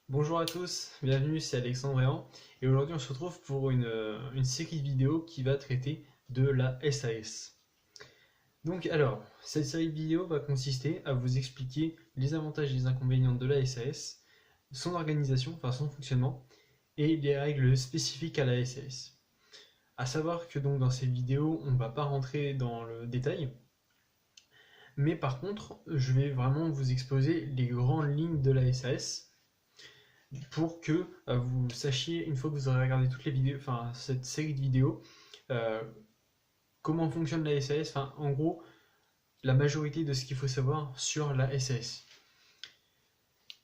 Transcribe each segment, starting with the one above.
Bonjour à tous, bienvenue, c'est Alexandre Réan et aujourd'hui on se retrouve pour une série de vidéos qui va traiter de la SAS. Donc alors, cette série de vidéos va consister à vous expliquer les avantages et les inconvénients de la SAS, son organisation, enfin son fonctionnement et les règles spécifiques à la SAS. A savoir que donc dans cette vidéo on ne va pas rentrer dans le détail, mais par contre je vais vraiment vous exposer les grandes lignes de la SAS pour que vous sachiez, une fois que vous aurez regardé toutes les vidéos, enfin cette série de vidéos, euh, comment fonctionne la SAS, enfin en gros la majorité de ce qu'il faut savoir sur la SAS.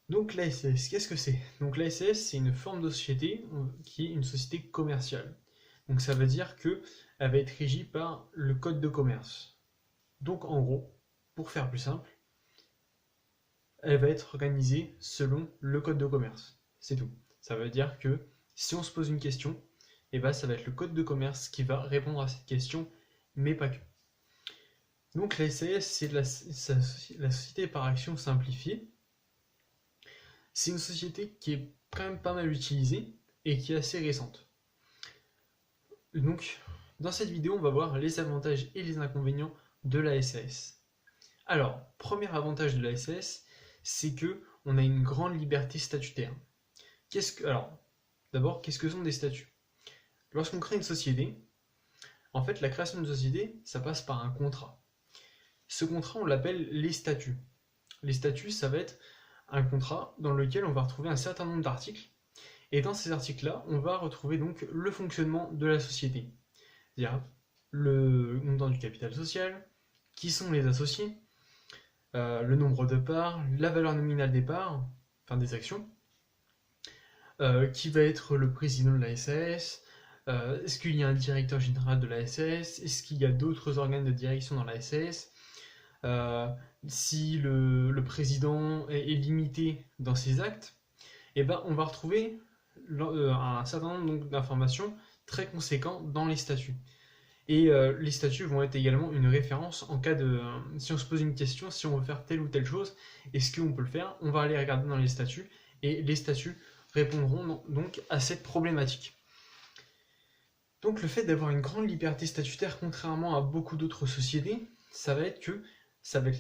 Donc la SAS, qu'est-ce que c'est? Donc la SAS, c'est une forme de société qui est une société commerciale. Donc ça veut dire que elle va être régie par le code de commerce. Donc en gros, pour faire plus simple, elle va être organisée selon le code de commerce. C'est tout. Ça veut dire que si on se pose une question, et ben ça va être le code de commerce qui va répondre à cette question, mais pas que. Donc la SAS, c'est la société par action simplifiée. C'est une société qui est quand même pas mal utilisée et qui est assez récente. Donc, dans cette vidéo, on va voir les avantages et les inconvénients de la SAS. Alors, premier avantage de la SAS, c'est que on a une grande liberté statutaire. Alors, d'abord, qu'est-ce que sont des statuts? Lorsqu'on crée une société, en fait, la création d'une société, ça passe par un contrat. Ce contrat, on l'appelle les statuts. Les statuts, ça va être un contrat dans lequel on va retrouver un certain nombre d'articles. Et dans ces articles-là, on va retrouver donc le fonctionnement de la société. C'est-à-dire le montant du capital social, qui sont les associés, le nombre de parts, la valeur nominale des parts, enfin des actions, qui va être le président de la SAS, est-ce qu'il y a un directeur général de la SAS, est-ce qu'il y a d'autres organes de direction dans la SAS, euh, si le président est limité dans ses actes, et ben on va retrouver un certain nombre d'informations très conséquents dans les statuts. Et les statuts vont être également une référence en cas de... si on se pose une question, si on veut faire telle ou telle chose, est-ce qu'on peut le faire? On va aller regarder dans les statuts, et les statuts répondront donc à cette problématique. Donc le fait d'avoir une grande liberté statutaire, contrairement à beaucoup d'autres sociétés, ça va être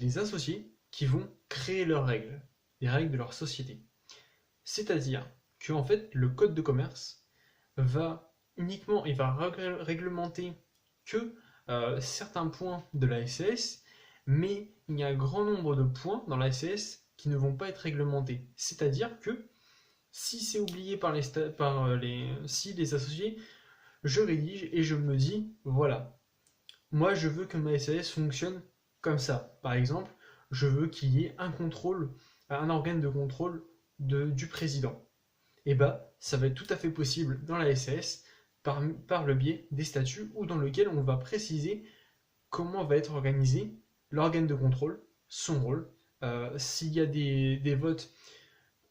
les associés qui vont créer leurs règles, les règles de leur société. C'est-à-dire que en fait, le code de commerce va uniquement, il va réglementer que certains points de la SAS, mais il y a un grand nombre de points dans la SAS qui ne vont pas être réglementés. C'est-à-dire que si c'est oublié si les associés, je rédige et je me dis, voilà, moi je veux que ma SAS fonctionne comme ça. Par exemple, je veux qu'il y ait un organe de contrôle du président. Et bah, ça va être tout à fait possible dans la SAS par le biais des statuts ou dans lequel on va préciser comment va être organisé l'organe de contrôle, son rôle. S'il y a des votes,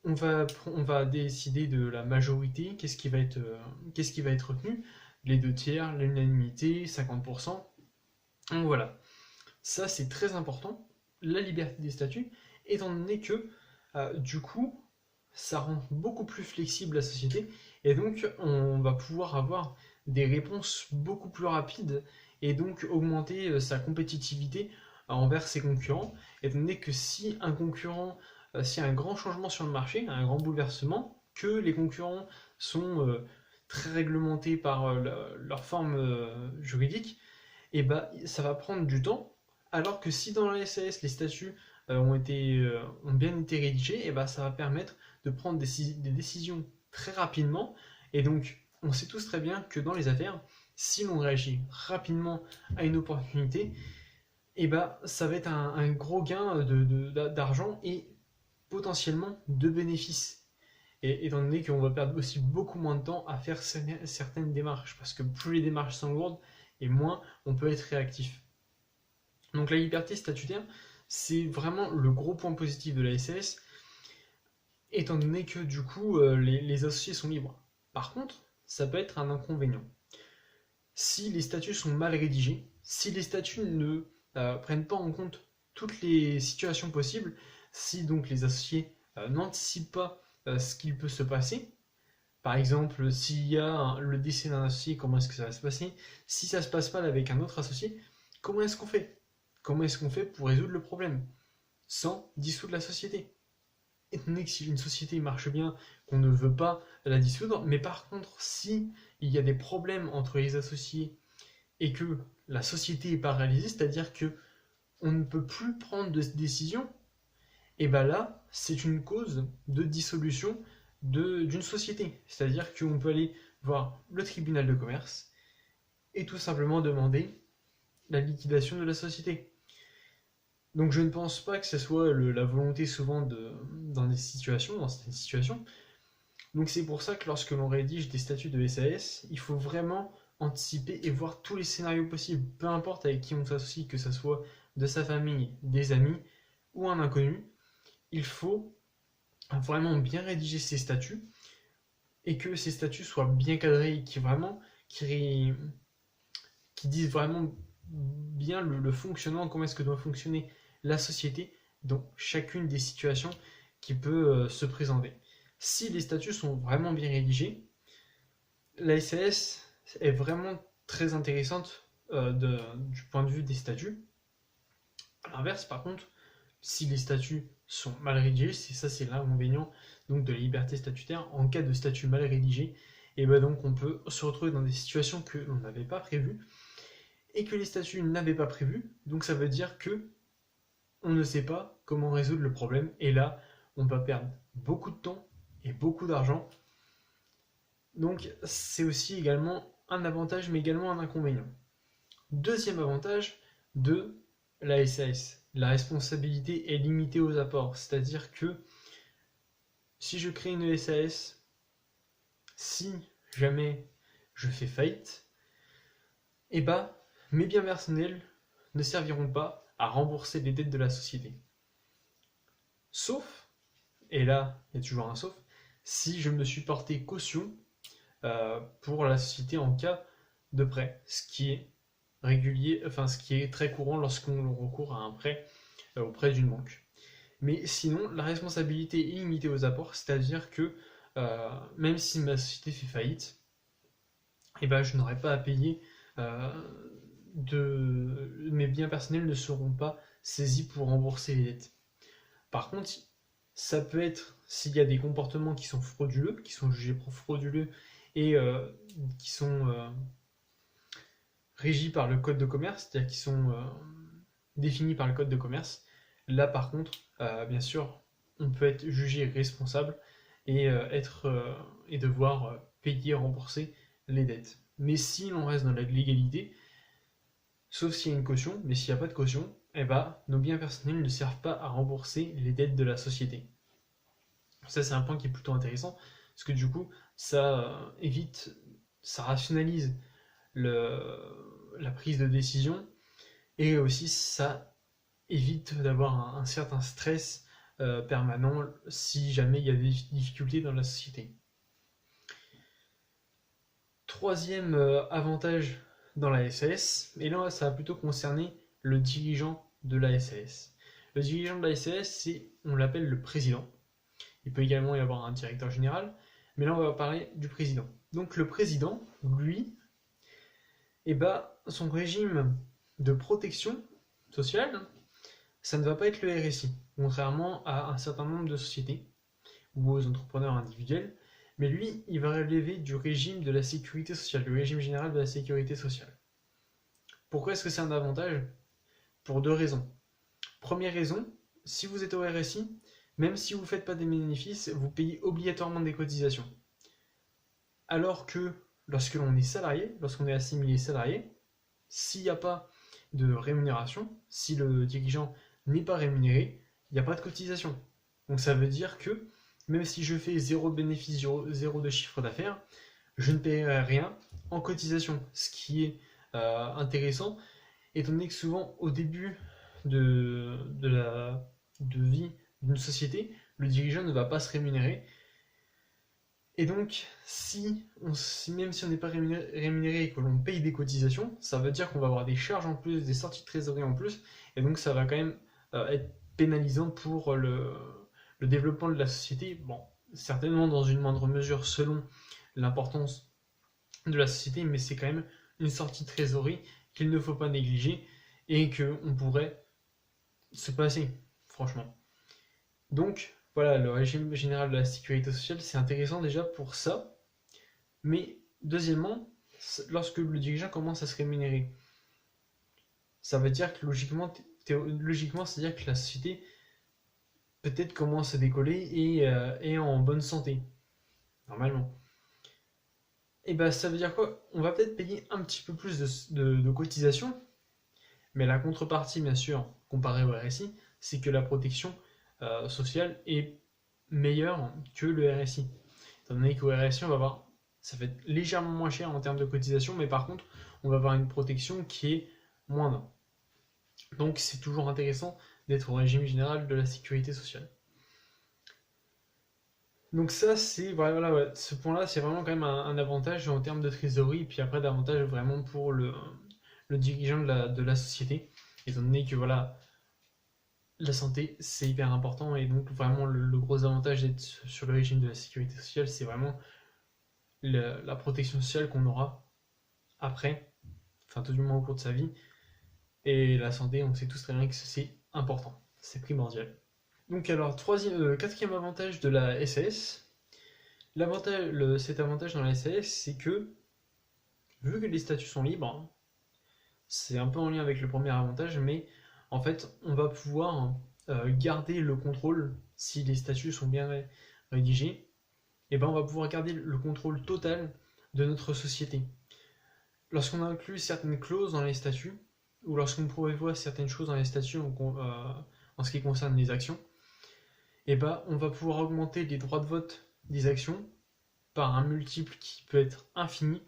on va décider de la majorité, qu'est-ce qui va être retenu, les deux tiers, l'unanimité, 50%. Donc voilà, ça c'est très important, la liberté des statuts, étant donné que du coup, ça rend beaucoup plus flexible la société et donc on va pouvoir avoir des réponses beaucoup plus rapides et donc augmenter sa compétitivité envers ses concurrents, étant donné que si un concurrent, s'il y a un grand changement sur le marché, un grand bouleversement, que les concurrents sont très réglementés par leur forme juridique, et bah ça va prendre du temps, alors que si dans la SAS les statuts ont bien été rédigés, et bah ça va permettre de prendre des décisions très rapidement. Et donc, on sait tous très bien que dans les affaires, si l'on réagit rapidement à une opportunité, et bah, ça va être un gros gain d'argent et potentiellement de bénéfices. Et étant donné qu'on va perdre aussi beaucoup moins de temps à faire certaines démarches, parce que plus les démarches sont lourdes, et moins on peut être réactif. Donc la liberté statutaire, c'est vraiment le gros point positif de la SAS, étant donné que du coup les associés sont libres. Par contre, ça peut être un inconvénient. Si les statuts sont mal rédigés, si les statuts ne prennent pas en compte toutes les situations possibles, si donc les associés n'anticipent pas ce qu'il peut se passer. Par exemple, s'il y a le décès d'un associé, comment est-ce que ça va se passer? Si ça se passe mal avec un autre associé, comment est-ce qu'on fait? Comment est-ce qu'on fait pour résoudre le problème sans dissoudre la société? Étant donné que si une société marche bien, qu'on ne veut pas la dissoudre, mais par contre, si il y a des problèmes entre les associés et que la société n'est pas réalisée, c'est-à-dire que on ne peut plus prendre de décision, et bien là, c'est une cause de dissolution d'une société. C'est-à-dire qu'on peut aller voir le tribunal de commerce et tout simplement demander la liquidation de la société. Donc je ne pense pas que ce soit la volonté souvent dans certaines situations. Donc c'est pour ça que lorsque l'on rédige des statuts de SAS, il faut vraiment anticiper et voir tous les scénarios possibles, peu importe avec qui on s'associe, que ce soit de sa famille, des amis ou un inconnu. Il faut vraiment bien rédiger ces statuts et que ces statuts soient bien cadrés et qui disent vraiment bien le fonctionnement, comment est-ce que doit fonctionner la société dans chacune des situations qui peut se présenter. Si les statuts sont vraiment bien rédigés, la SAS est vraiment très intéressante du point de vue des statuts. À l'inverse, par contre, si les statuts sont mal rédigés, c'est l'inconvénient donc de la liberté statutaire. En cas de statut mal rédigé, et ben donc on peut se retrouver dans des situations que l'on n'avait pas prévues et que les statuts n'avaient pas prévues. Donc ça veut dire que on ne sait pas comment résoudre le problème et là on va perdre beaucoup de temps et beaucoup d'argent. Donc c'est aussi également un avantage mais également un inconvénient. Deuxième avantage de la SAS, la responsabilité est limitée aux apports, c'est-à-dire que si je crée une SAS, si jamais je fais faillite, eh ben, mes biens personnels ne serviront pas à rembourser les dettes de la société. Sauf, et là il y a toujours un sauf, si je me suis porté caution pour la société en cas de prêt, ce qui est régulier, enfin ce qui est très courant lorsqu'on recourt à un prêt auprès d'une banque. Mais sinon, la responsabilité est limitée aux apports, c'est-à-dire que même si ma société fait faillite, eh ben, je n'aurai pas à payer, mes biens personnels ne seront pas saisis pour rembourser les dettes. Par contre, ça peut être s'il y a des comportements qui sont frauduleux, qui sont jugés frauduleux et qui sont régis par le code de commerce, c'est-à-dire qui sont définis par le code de commerce. Là, par contre, bien sûr, on peut être jugé responsable et, et devoir payer, rembourser les dettes. Mais si l'on reste dans la légalité, sauf s'il y a une caution, mais s'il n'y a pas de caution, eh ben, nos biens personnels ne servent pas à rembourser les dettes de la société. Ça, c'est un point qui est plutôt intéressant, parce que du coup, ça évite, ça rationalise la prise de décision, et aussi ça évite d'avoir un certain stress permanent si jamais il y a des difficultés dans la société. Troisième avantage dans la SAS, et là ça va plutôt concerner le dirigeant de la SAS. Le dirigeant de la SAS, on l'appelle le président. Il peut également y avoir un directeur général, mais là on va parler du président. Donc le président, lui, eh ben, son régime de protection sociale, ça ne va pas être le RSI, contrairement à un certain nombre de sociétés ou aux entrepreneurs individuels, mais lui, il va relever du régime de la sécurité sociale, du régime général de la sécurité sociale. Pourquoi est-ce que c'est un avantage? Pour deux raisons. Première raison, si vous êtes au RSI, même si vous ne faites pas des bénéfices, vous payez obligatoirement des cotisations. Alors que lorsque l'on est salarié, lorsqu'on est assimilé salarié, s'il n'y a pas de rémunération, si le dirigeant n'est pas rémunéré, il n'y a pas de cotisation. Donc ça veut dire que même si je fais zéro bénéfice, zéro de chiffre d'affaires, je ne paierai rien en cotisation. Ce qui est intéressant, étant donné que souvent au début de vie d'une société, le dirigeant ne va pas se rémunérer. Et donc, même si on n'est pas rémunéré et que l'on paye des cotisations, ça veut dire qu'on va avoir des charges en plus, des sorties de trésorerie en plus, et donc ça va quand même être pénalisant pour le développement de la société. Bon, certainement dans une moindre mesure selon l'importance de la société, mais c'est quand même une sortie de trésorerie qu'il ne faut pas négliger et qu'on pourrait se passer, franchement. Donc, voilà, le régime général de la sécurité sociale, c'est intéressant déjà pour ça, mais deuxièmement, lorsque le dirigeant commence à se rémunérer, ça veut dire que logiquement, c'est-à-dire que la société peut-être commence à décoller et est en bonne santé, normalement. Et ben ça veut dire quoi? On va peut-être payer un petit peu plus de cotisations, mais la contrepartie, bien sûr, comparée au RSI, c'est que la protection sociale est meilleure que le RSI. Étant donné qu'au RSI, ça fait légèrement moins cher en termes de cotisation, mais par contre, on va avoir une protection qui est moindre. Donc c'est toujours intéressant d'être au régime général de la sécurité sociale. Donc ça, c'est voilà, ouais, ce point-là, c'est vraiment quand même un avantage en termes de trésorerie, et puis après davantage vraiment pour le dirigeant de la société, étant donné que voilà, la santé, c'est hyper important, et donc vraiment le gros avantage d'être sur le régime de la sécurité sociale, c'est vraiment la protection sociale qu'on aura après, enfin tout du moins au cours de sa vie, et la santé, on sait tous très bien que c'est important, c'est primordial. Donc alors, quatrième avantage de la SAS, cet avantage dans la SAS, c'est que, vu que les statuts sont libres, c'est un peu en lien avec le premier avantage, mais en fait, on va pouvoir garder le contrôle, si les statuts sont bien rédigés, et ben on va pouvoir garder le contrôle total de notre société. Lorsqu'on inclut certaines clauses dans les statuts, ou lorsqu'on prévoit certaines choses dans les statuts en ce qui concerne les actions, et ben on va pouvoir augmenter les droits de vote des actions par un multiple qui peut être infini.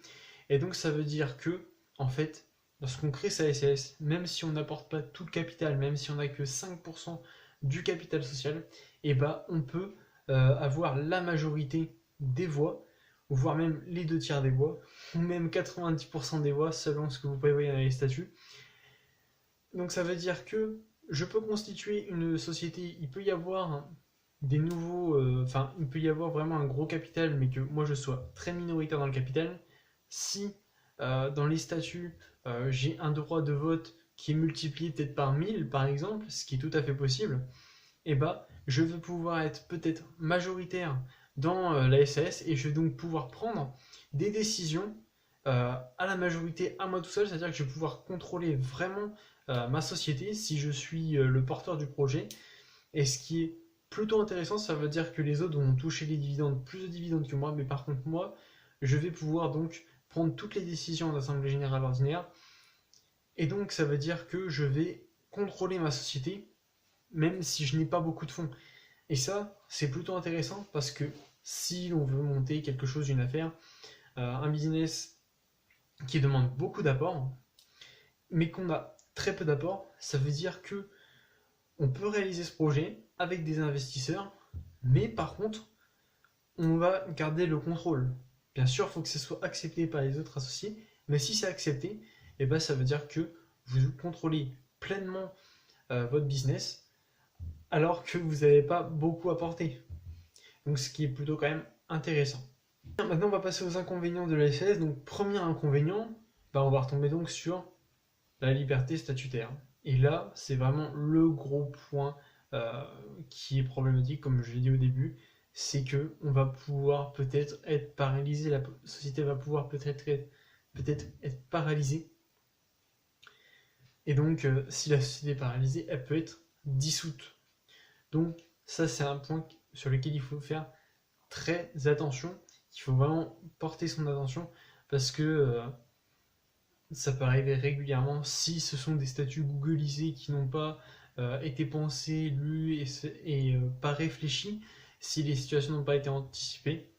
Et donc ça veut dire que, en fait, lorsqu'on crée sa SAS, même si on n'apporte pas tout le capital, même si on n'a que 5% du capital social, et bah on peut avoir la majorité des voix, voire même les 2 tiers des voix, ou même 90% des voix selon ce que vous prévoyez dans les statuts. Donc ça veut dire que je peux constituer une société, il peut y avoir il peut y avoir vraiment un gros capital, mais que moi je sois très minoritaire dans le capital. Si dans les statuts, j'ai un droit de vote qui est multiplié peut-être par 1000 par exemple, ce qui est tout à fait possible, et bah je vais pouvoir être peut-être majoritaire dans la SAS et je vais donc pouvoir prendre des décisions à la majorité à moi tout seul, c'est-à-dire que je vais pouvoir contrôler vraiment ma société si je suis le porteur du projet. Et ce qui est plutôt intéressant, ça veut dire que les autres vont toucher les dividendes, plus de dividendes que moi, mais par contre moi, je vais pouvoir donc prendre toutes les décisions en assemblée générale ordinaire. Et donc ça veut dire que je vais contrôler ma société, même si je n'ai pas beaucoup de fonds. Et ça, c'est plutôt intéressant parce que si l'on veut monter quelque chose, une affaire, un business qui demande beaucoup d'apports, mais qu'on a très peu d'apports, ça veut dire que on peut réaliser ce projet avec des investisseurs, mais par contre, on va garder le contrôle. Bien sûr, il faut que ce soit accepté par les autres associés, mais si c'est accepté, et ben, ça veut dire que vous contrôlez pleinement votre business, alors que vous n'avez pas beaucoup apporté. Donc ce qui est plutôt quand même intéressant. Maintenant, on va passer aux inconvénients de la SAS. Donc, premier inconvénient, on va retomber donc sur la liberté statutaire. Et là, c'est vraiment le gros point qui est problématique, comme je l'ai dit au début, c'est que on va pouvoir peut-être être paralysé, la société va pouvoir peut-être être paralysée. Et donc, si la société est paralysée, elle peut être dissoute. Donc, ça, c'est un point sur lequel il faut faire très attention. Il faut vraiment porter son attention parce que ça peut arriver régulièrement si ce sont des statuts googlisés qui n'ont pas été pensés, lus et pas réfléchis, si les situations n'ont pas été anticipées,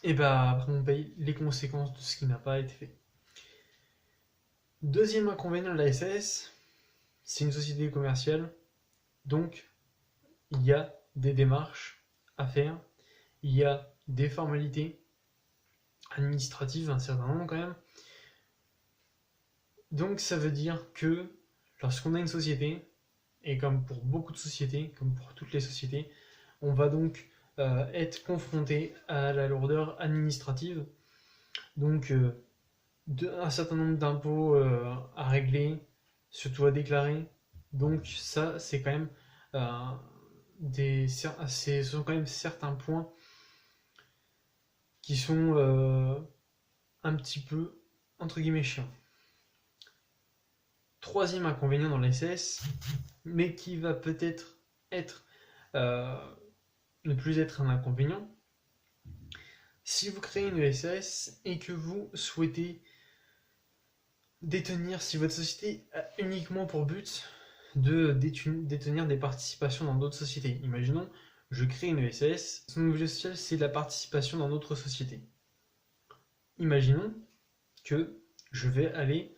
et bah après on paye les conséquences de ce qui n'a pas été fait. Deuxième inconvénient de la SAS, c'est une société commerciale, donc il y a des démarches à faire, il y a des formalités administratives, un certain nombre quand même. Donc ça veut dire que lorsqu'on a une société, et comme pour beaucoup de sociétés, comme pour toutes les sociétés, on va donc être confronté à la lourdeur administrative. Donc, un certain nombre d'impôts à régler, surtout à déclarer. Donc, ça, c'est quand même ce sont quand même certains points qui sont un petit peu, entre guillemets, chiants. Troisième inconvénient dans l'SS, mais qui va peut-être être, ne plus être un inconvénient, si vous créez une SAS et que vous souhaitez détenir, si votre société a uniquement pour but de détenir des participations dans d'autres sociétés. Imaginons, je crée une SAS, son objet social c'est la participation dans d'autres sociétés. Imaginons que je vais aller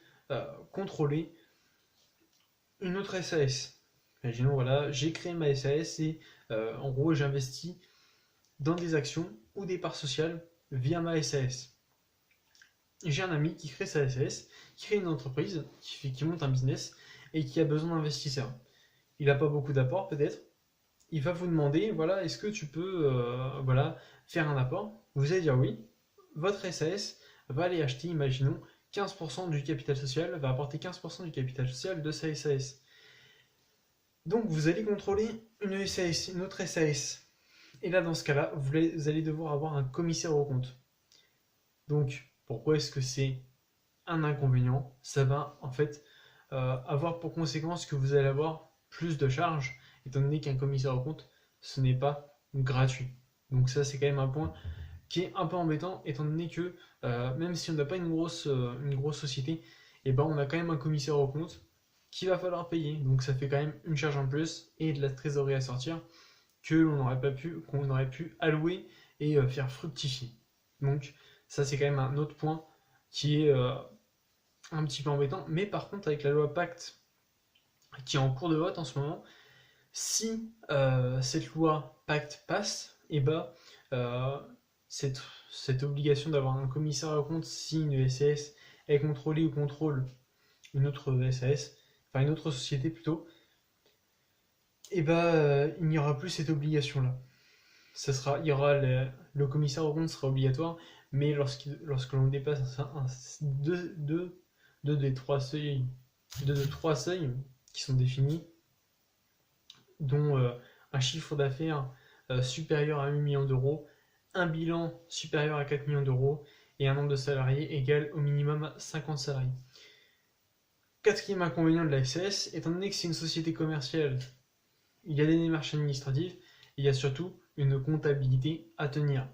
contrôler une autre SAS. Imaginons, voilà, j'ai créé ma SAS et en gros j'investis dans des actions ou des parts sociales via ma SAS. J'ai un ami qui crée sa SAS, qui crée une entreprise, qui monte un business et qui a besoin d'investisseurs. Il n'a pas beaucoup d'apports peut-être. Il va vous demander, voilà, est-ce que tu peux voilà, faire un apport? Vous allez dire oui. Votre SAS va aller acheter, imaginons, 15% du capital social, va apporter 15% du capital social de sa SAS. Donc vous allez contrôler une SAS, une autre SAS. Et là, dans ce cas-là, vous allez devoir avoir un commissaire aux comptes. Donc, pourquoi est-ce que c'est un inconvénient? Ça va en fait avoir pour conséquence que vous allez avoir plus de charges, étant donné qu'un commissaire aux comptes, ce n'est pas gratuit. Donc ça, c'est quand même un point qui est un peu embêtant, étant donné que même si on n'a pas une grosse société, et ben on a quand même un commissaire aux comptes qu'il va falloir payer. Donc ça fait quand même une charge en plus et de la trésorerie à sortir qu'on aurait pu allouer et faire fructifier. Donc ça c'est quand même un autre point qui est un petit peu embêtant. Mais par contre avec la loi Pacte qui est en cours de vote en ce moment, si cette loi Pacte passe, et bah cette obligation d'avoir un commissaire aux comptes si une SAS est contrôlée ou contrôle une autre SAS, enfin une autre société plutôt, et bah il n'y aura plus cette obligation là. Il y aura le commissaire aux comptes sera obligatoire, mais lorsque l'on dépasse deux des trois seuils qui sont définis, dont un chiffre d'affaires supérieur à 1 million d'euros, un bilan supérieur à 4 millions d'euros et un nombre de salariés égal au minimum 50 salariés. Quatrième inconvénient de la SAS, étant donné que c'est une société commerciale, il y a des démarches administratives, et il y a surtout une comptabilité à tenir.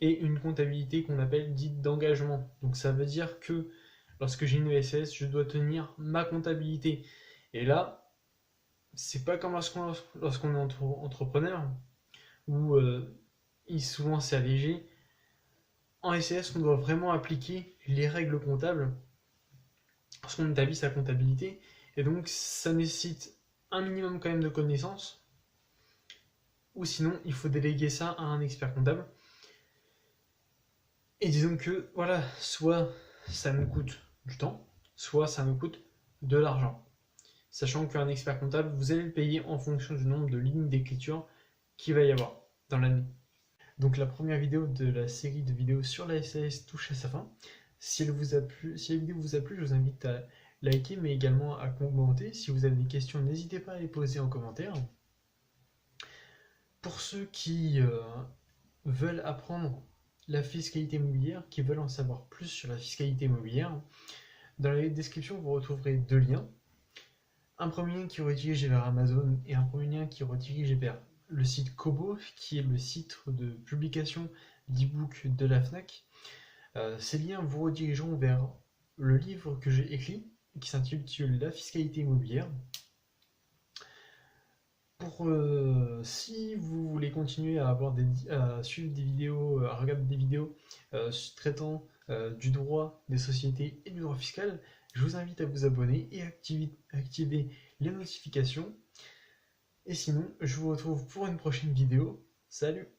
Et une comptabilité qu'on appelle dite d'engagement. Donc ça veut dire que lorsque j'ai une SAS, je dois tenir ma comptabilité. Et là, c'est pas comme lorsqu'on est entrepreneur, où souvent c'est allégé. En SAS, on doit vraiment appliquer les règles comptables lorsqu'on établit sa comptabilité. Et donc ça nécessite un minimum quand même de connaissances, ou sinon il faut déléguer ça à un expert comptable. Et disons que voilà, soit ça nous coûte du temps, soit ça nous coûte de l'argent. Sachant qu'un expert comptable, vous allez le payer en fonction du nombre de lignes d'écriture qu'il va y avoir dans l'année. Donc la première vidéo de la série de vidéos sur la SAS touche à sa fin. Si la vidéo vous a plu, je vous invite à liker, mais également à commenter. Si vous avez des questions, n'hésitez pas à les poser en commentaire. Pour ceux qui veulent apprendre la fiscalité immobilière, qui veulent en savoir plus sur la fiscalité immobilière, dans la description vous retrouverez deux liens. Un premier lien qui redirige vers Amazon et un premier lien qui redirige vers le site Kobo, qui est le site de publication d'e-book de la FNAC. Ces liens vous redirigeront vers le livre que j'ai écrit, qui s'intitule La fiscalité immobilière. Si vous voulez continuer à suivre des vidéos, à regarder des vidéos traitant du droit des sociétés et du droit fiscal, je vous invite à vous abonner et activer les notifications. Et sinon, je vous retrouve pour une prochaine vidéo. Salut!